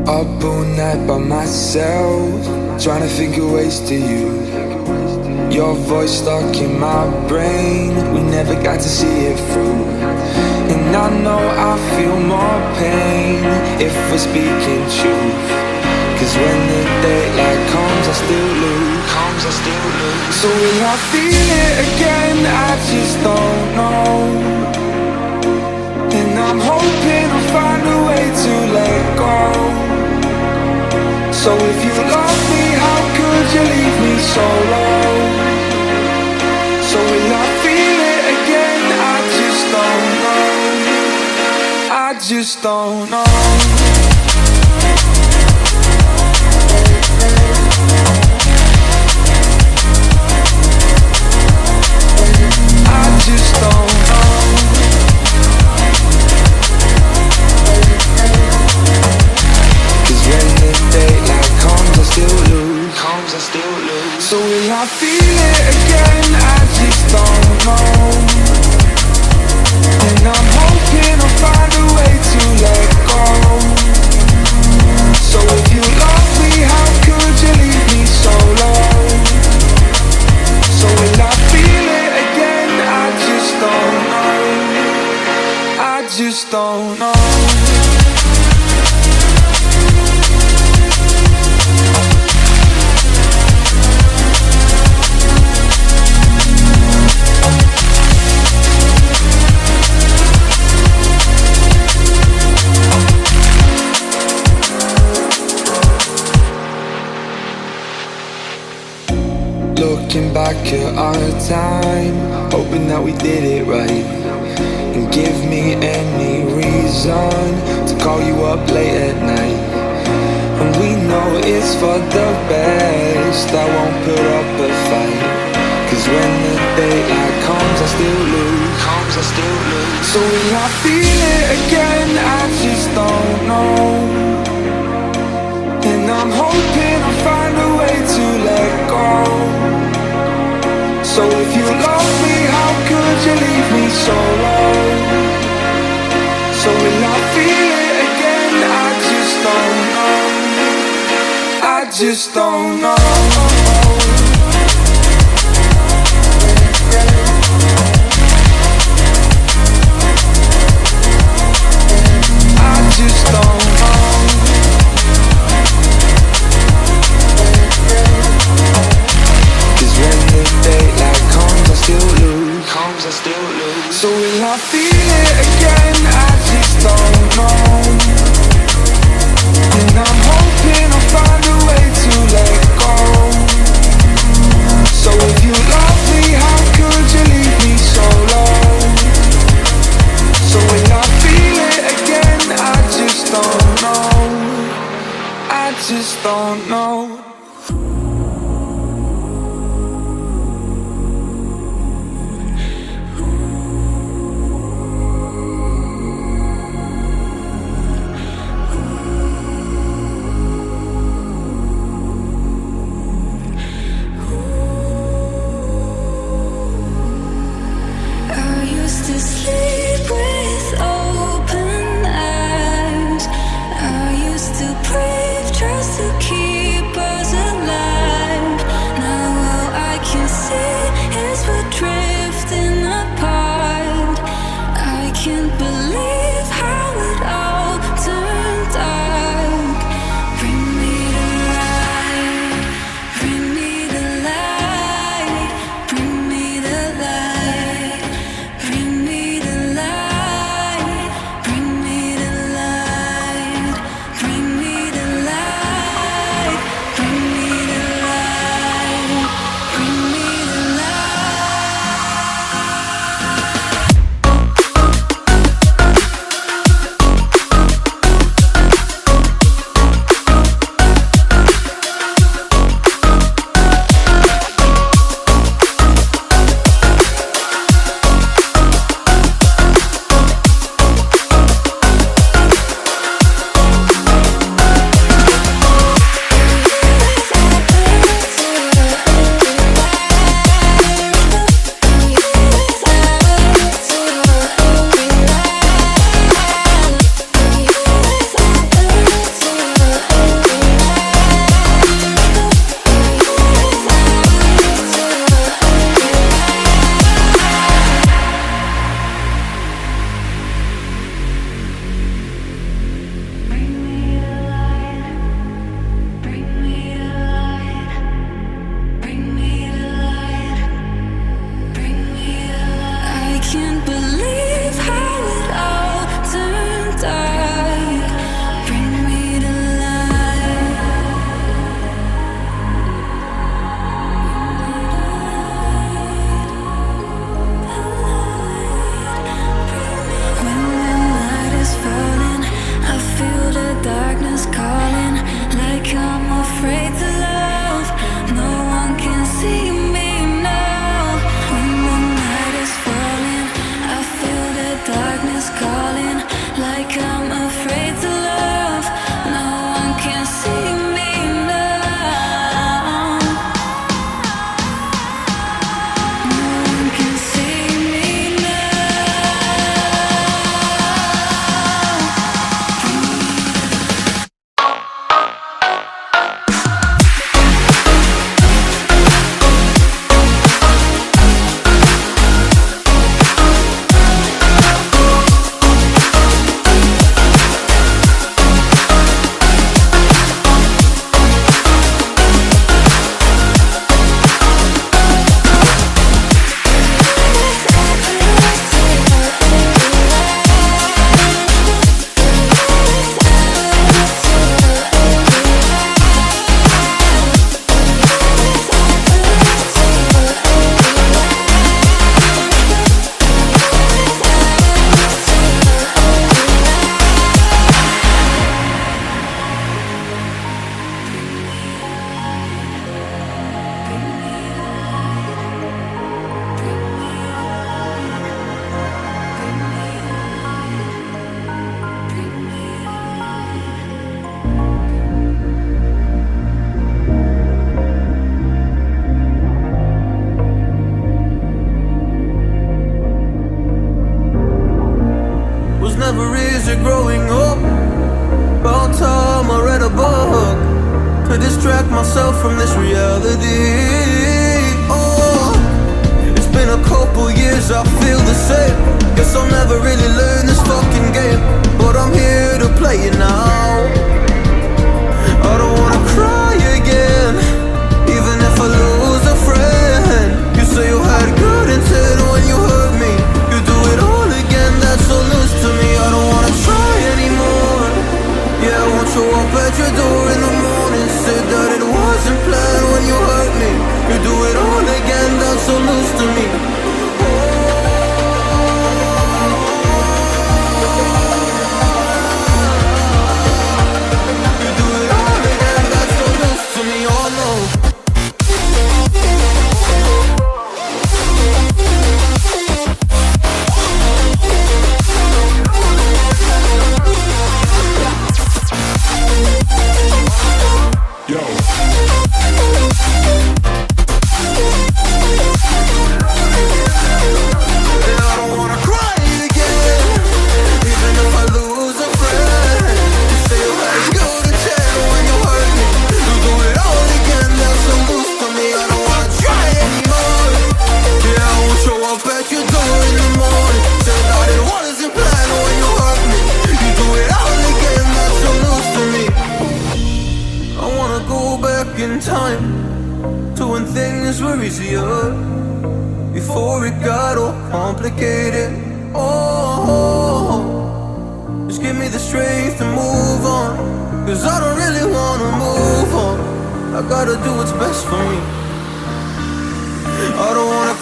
Up all night by myself, trying to think of ways to you. Your voice stuck in my brain, we never got to see it through. And I know I feel more pain if we're speaking truth. Cause when the daylight comes, I still lose. So will I feel it again? I just don't know. And I'm hoping I'll find a way to let go. So if you love me, how could you leave me so low? So will I feel it again? I just don't know. I just don't know. I just don't know. Cause when the daylight comes, I still lose. So will I feel it again? I just don't know. And I'm hoping I'll find a way to let go. So if you love me, how could you leave me so low? So will I feel it again? I just don't know. I just don't know. Looking back at our time, hoping that we did it right. And give me any reason to call you up late at night. And we know it's for the best, I won't put up a fight. Cause when the daylight comes, I still lose. So will I feel it again? I just don't know. And I'm hoping I'll find a way to let go. So if you love me, how could you leave me so low? So will I feel it again? I just don't know. I just don't know. I just don't know. Cause when the daylight comes, I still lose. So will I feel it again? I just don't know. And I'm hoping I'll find a way to let go. So if you love me, how could you leave me so low? So will I feel it again? I just don't know. I just don't know. can't believe how it all turned out. Bring me to life. When the night is falling, I feel the darkness calling, like I'm afraid to love. No one can see me now. When the night is falling, I feel the darkness calling, like I'm afraid to love. No one can see me now. No one can see me never easy growing up. About time I read a book to distract myself from this reality. Oh, it's been a couple years, I feel the same. Guess I'll never really learn this fucking game, but I'm here to play it now. I don't wanna cry again, even if I lose a friend. You say you had good intent when you hurt me. You do it all again, that's so loose to me. I don't wanna try anymore. Yeah, I won't show up at your door in the morning. Said that it wasn't planned when you hurt me. You do it all again, that's so loose to me. You do it all again, that's so loose to me. Oh no. In time to when things were easier, before it got all complicated. Oh, just give me the strength to move on, 'cause I don't really wanna move on. I gotta do what's best for me. I don't wanna